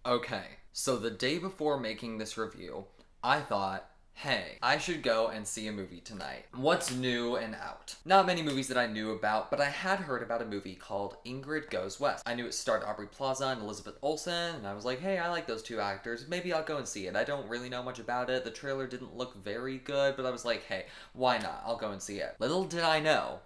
Okay, so the day before making this review, I thought, hey, I should go and see a movie tonight. What's new and out? Not many movies that I knew about, but I had heard about a movie called Ingrid Goes West. I knew it starred Aubrey Plaza and Elizabeth Olsen, and I was like, hey, I like those two actors. Maybe I'll go and see it. I don't really know much about it. The trailer didn't look very good, but I was like, hey, why not? I'll go and see it. Little did I know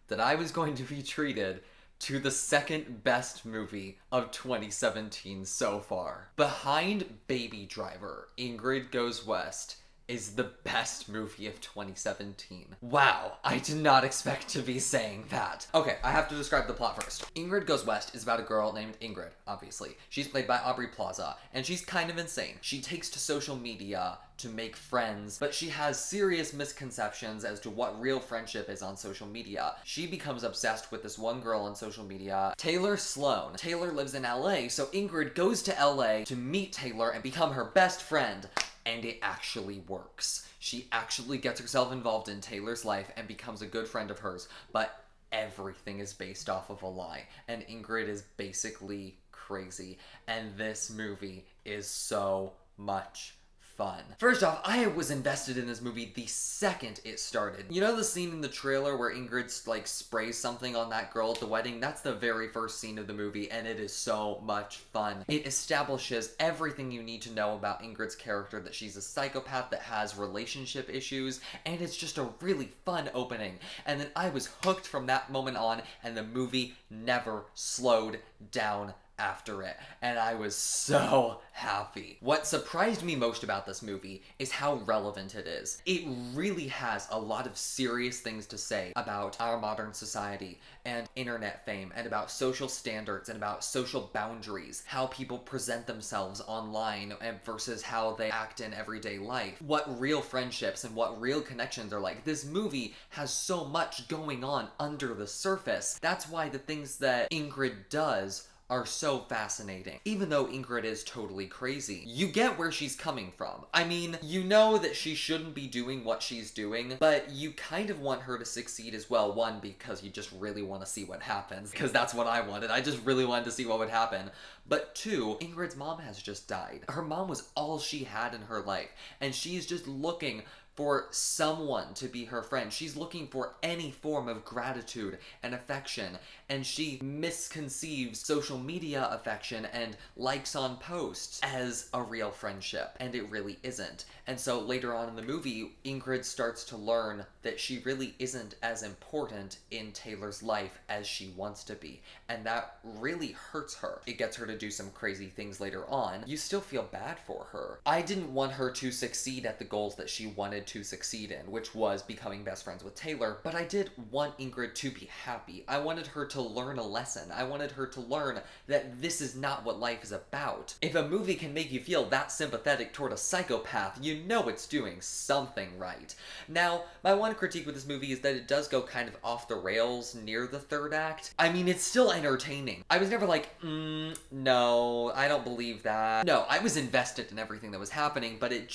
that I was going to be treated to the second best movie of 2017 so far. Behind Baby Driver, Ingrid Goes West is the best movie of 2017. Wow, I did not expect to be saying that. Okay, I have to describe the plot first. Ingrid Goes West is about a girl named Ingrid, obviously. She's played by Aubrey Plaza, and she's kind of insane. She takes to social media to make friends, but she has serious misconceptions as to what real friendship is on social media. She becomes obsessed with this one girl on social media, Taylor Sloan. Taylor lives in LA, so Ingrid goes to LA to meet Taylor and become her best friend. And it actually works. She actually gets herself involved in Taylor's life and becomes a good friend of hers, but everything is based off of a lie. And Ingrid is basically crazy. And this movie is so much fun. First off, I was invested in this movie the second it started. You know the scene in the trailer where Ingrid like sprays something on that girl at the wedding? That's the very first scene of the movie, and it is so much fun. It establishes everything you need to know about Ingrid's character, that she's a psychopath that has relationship issues, and it's just a really fun opening. And then I was hooked from that moment on, and the movie never slowed down after it, and I was so happy. What surprised me most about this movie is how relevant it is. It really has a lot of serious things to say about our modern society and internet fame, and about social standards, and about social boundaries, how people present themselves online and versus how they act in everyday life, what real friendships and what real connections are like. This movie has so much going on under the surface. That's why the things that Ingrid does are so fascinating. Even though Ingrid is totally crazy, you get where she's coming from. I mean, you know that she shouldn't be doing what she's doing, but you kind of want her to succeed as well. One, because you just really want to see what happens, because that's what I wanted. I just really wanted to see what would happen. But two, Ingrid's mom has just died. Her mom was all she had in her life, and she's just looking for someone to be her friend. She's looking for any form of gratitude and affection, and she misconceives social media affection and likes on posts as a real friendship, and it really isn't. And so later on in the movie, Ingrid starts to learn that she really isn't as important in Taylor's life as she wants to be, and that really hurts her. It gets her to do some crazy things later on. You still feel bad for her. I didn't want her to succeed at the goals that she wanted to succeed in, which was becoming best friends with Taylor, but I did want Ingrid to be happy. I wanted her to learn a lesson. I wanted her to learn that this is not what life is about. If a movie can make you feel that sympathetic toward a psychopath, you know it's doing something right. Now, my one critique with this movie is that it does go kind of off the rails near the third act. I mean, it's still entertaining. I was never like, no, I don't believe that. No, I was invested in everything that was happening, but it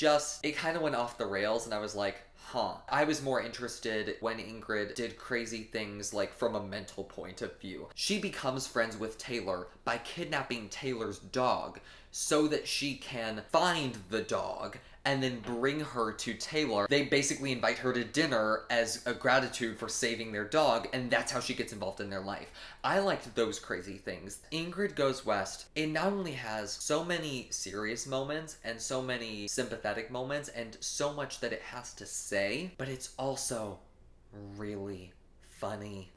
kind of went off the rails, and I was like, huh. I was more interested when Ingrid did crazy things, like from a mental point of view. She becomes friends with Taylor by kidnapping Taylor's dog so that she can find the dog and then bring her to Taylor. They basically invite her to dinner as a gratitude for saving their dog, and that's how she gets involved in their life. I liked those crazy things. Ingrid Goes West, it not only has so many serious moments and so many sympathetic moments and so much that it has to say, but it's also really funny.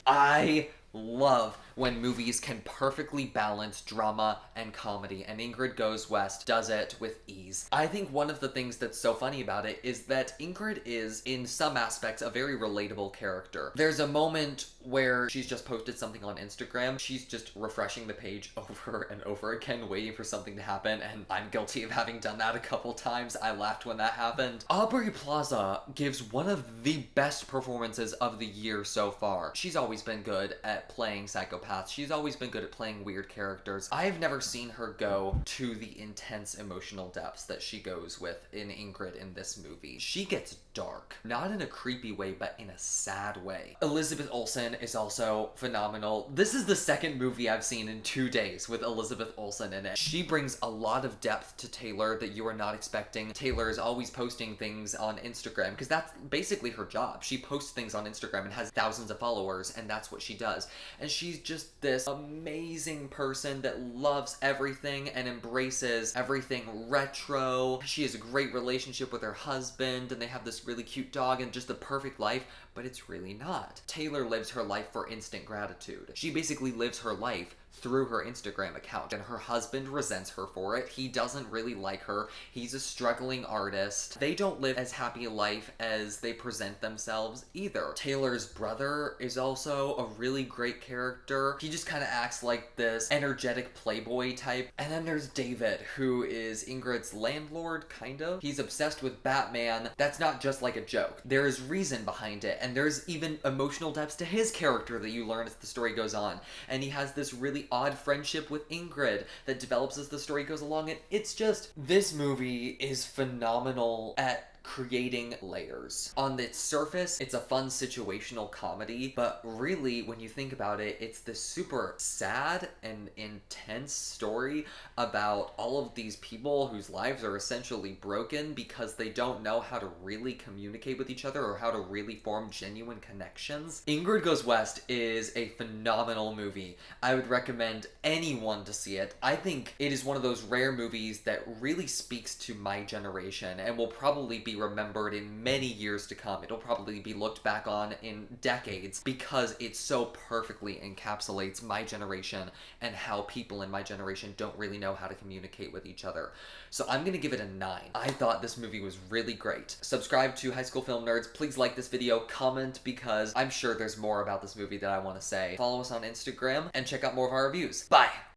I love when movies can perfectly balance drama and comedy, and Ingrid Goes West does it with ease. I think one of the things that's so funny about it is that Ingrid is, in some aspects, a very relatable character. There's a moment where she's just posted something on Instagram. She's just refreshing the page over and over again, waiting for something to happen, and I'm guilty of having done that a couple times. I laughed when that happened. Aubrey Plaza gives one of the best performances of the year so far. She's always been good at playing psychopaths, sociopath. She's always been good at playing weird characters. I've never seen her go to the intense emotional depths that she goes with in Ingrid in this movie. She gets dark. Not in a creepy way, but in a sad way. Elizabeth Olsen is also phenomenal. This is the second movie I've seen in 2 days with Elizabeth Olsen in it. She brings a lot of depth to Taylor that you are not expecting. Taylor is always posting things on Instagram because that's basically her job. She posts things on Instagram and has thousands of followers, and that's what she does. And she's just this amazing person that loves everything and embraces everything retro. She has a great relationship with her husband, and they have this really cute dog and just the perfect life, but it's really not. Taylor lives her life for instant gratitude. She basically lives her life through her Instagram account, and her husband resents her for it. He doesn't really like her. He's a struggling artist. They don't live as happy a life as they present themselves either. Taylor's brother is also a really great character. He just kind of acts like this energetic playboy type. And then there's David, who is Ingrid's landlord, kind of. He's obsessed with Batman. That's not just like a joke. There is reason behind it, and there's even emotional depths to his character that you learn as the story goes on. And he has this really odd friendship with Ingrid that develops as the story goes along, and it's just, this movie is phenomenal at creating layers. On its surface, it's a fun situational comedy, but really, when you think about it, it's this super sad and intense story about all of these people whose lives are essentially broken because they don't know how to really communicate with each other or how to really form genuine connections. Ingrid Goes West is a phenomenal movie. I would recommend anyone to see it. I think it is one of those rare movies that really speaks to my generation and will probably be remembered in many years to come. It'll probably be looked back on in decades because it so perfectly encapsulates my generation and how people in my generation don't really know how to communicate with each other. So I'm gonna give it a 9. I thought this movie was really great. Subscribe to High School Film Nerds. Please like this video, comment, because I'm sure there's more about this movie that I want to say. Follow us on Instagram and check out more of our reviews. Bye!